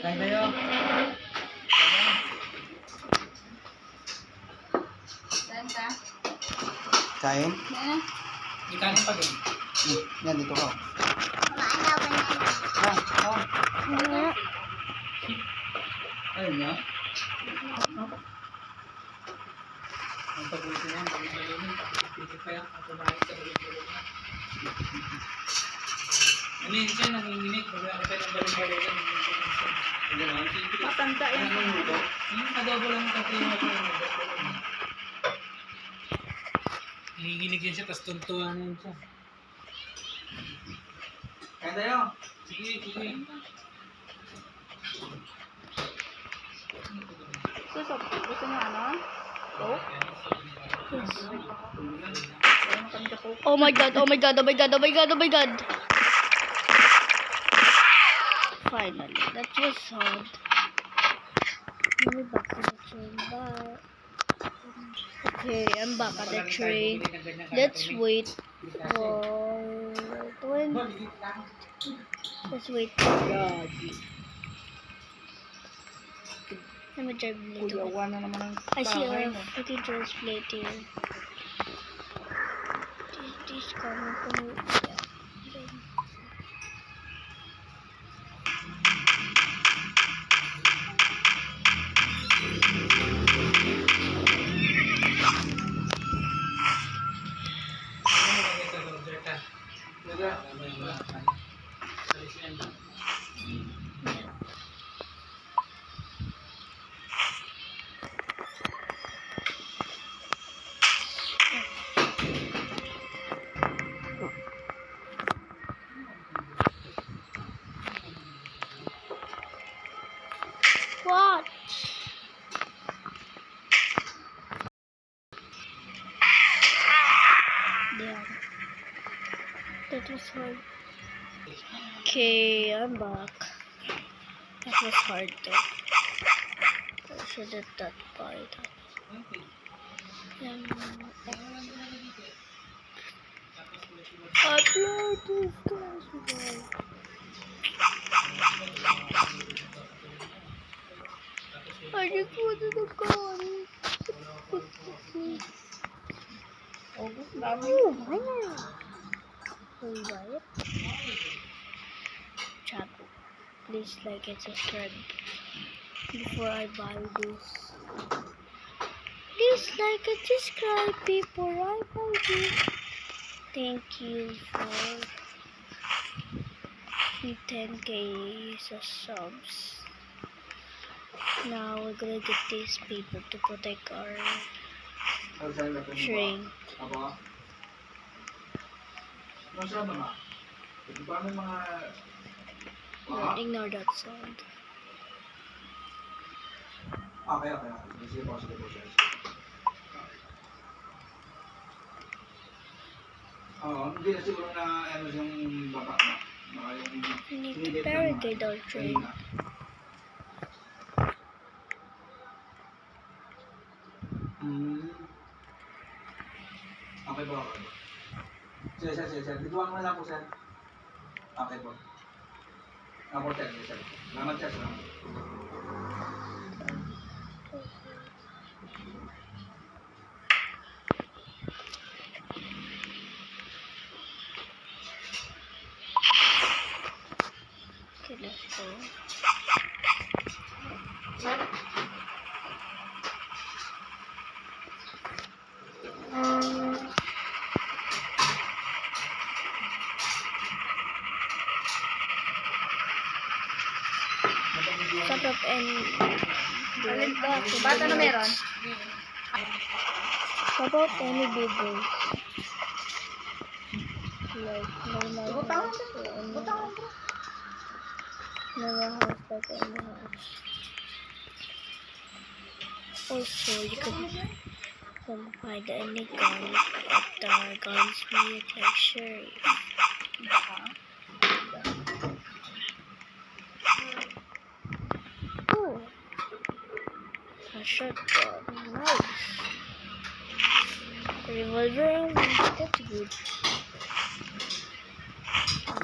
Kain tayo. Saan ka? Kain? Di kanin pa din. Yan, dito ka. Ayun nga. Ang pagulitin yan, balik-balikin, tapos ipipit pa yan, at kumain sa balik-balikin. Ano yun siya, nanginginig, pag ako tayo ng balik-balikin, Matanda yan. yung adobo lang yung tatay mo. Nanginginig yan siya, tapos tuntuan yan siya. Kain tayo. Sige, sige. Susok, gusto niyo ano? Coke? Oh my god, oh my god, oh my god, oh my god, oh my god. Finally, that was hard. Let me back to the train. Bye. Okay, I'm back at the train. Let's wait for 20. Let's wait for Daddy. Let me drive later. Kuyawan na naman ang I see bahay a mo. freaking translate here. This coming from me. What? Damn. That was hard. Okay, I'm back. That was hard though. I should have done by that. Upload this guys. I just wanted to go. Oh, dami. Oh, why not? Will you buy it? Chat. Please like and subscribe before I buy this. Please like and subscribe before I buy this. Thank you for 10k subs. Now we're gonna get these people to protect our train. Apa? Masarap naman. Paano mga... Ignore that sound. Okay. Sige po. Oo, hindi na siguro na ano yung baba na. We need to barricade our train. Okay po. Sir. Bituan mo lang po, sir. Okay po. Ako, sir. Salamat, sir. Okay, let's go. Stop up and Bata na meron? Stop up any videos. Like normal Butang house or any Butang house. Normal house like any house. Also, you can find any gun at the gunsmith like Sheriff. Oh, a shotgun. Nice. Revolver. That's good.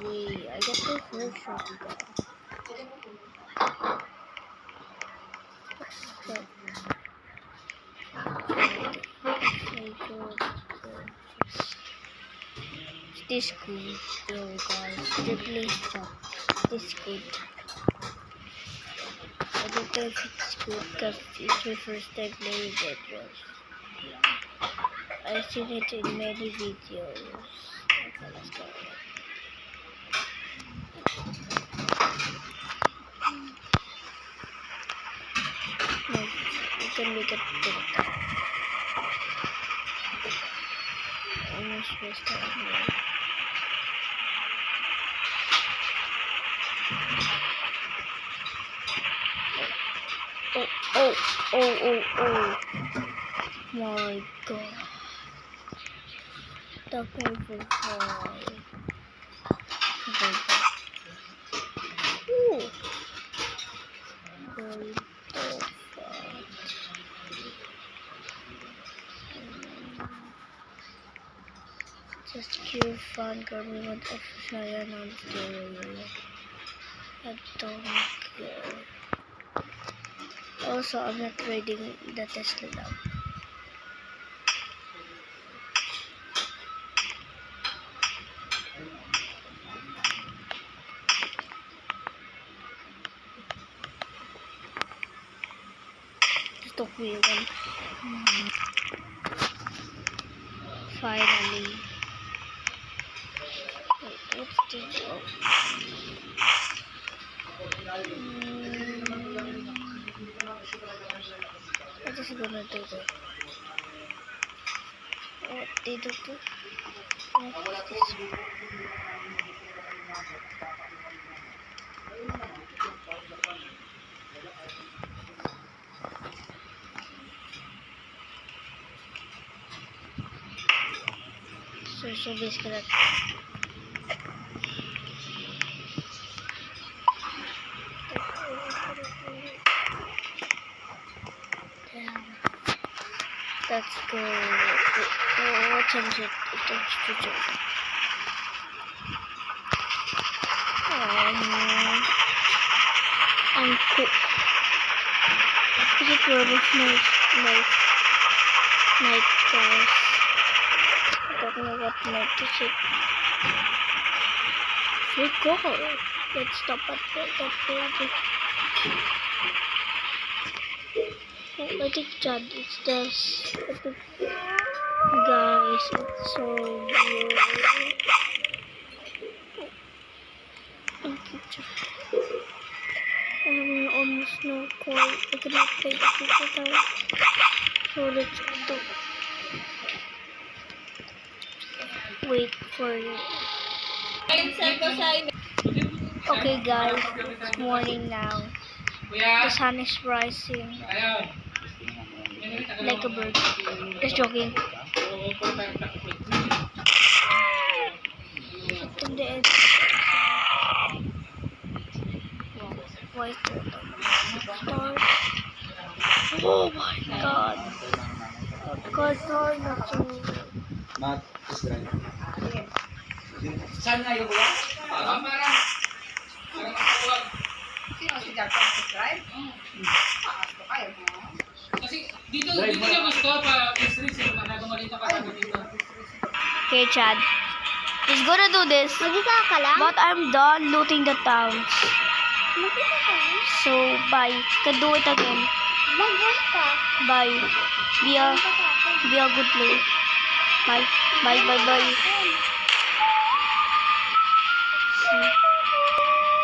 Yay, I got the first shotgun. But I go first. This good, yo guys. The place stop. This good. I don't know if it's good because it's my first time playing Dead Wars. I've seen it in many videos. Okay, let's go. No, we can make it to the top. Almost first time here. Oh. My god. The purple fall. Ooh. Very perfect. Just pure fun government of Cheyenne on stereo. I don't care. Also, I'm not riding the Tesla now. Just took me one. Finally. Wait, what's this? Oh. I'm just gonna do that. What did it do? What's this? So basically damn. Let's go. What time is it? It's future. I'm cook. Is it werewolf? Nice, guys. I don't know what night is it. We go. Let's stop at that baby. Oh, I think Chad is this. Guys, it's so weird. I have almost no call. I cannot play the people out. So let's go. Wait for it. Okay guys, it's morning now. The sun is rising like a bird. Just joking. In the end. Why is there start? Oh my god. God, sorry, nothing. Not is right. Saan nga yung kuya? Sino si Jackson subscribe? Gusto kayo mo. Kasi dito niya gusto pa street sila nagamalita pa dito. Okay, Chad. He's gonna do this. But I'm done looting the towns. So, bye. Can do it again. Bye. Be a good player. Bye.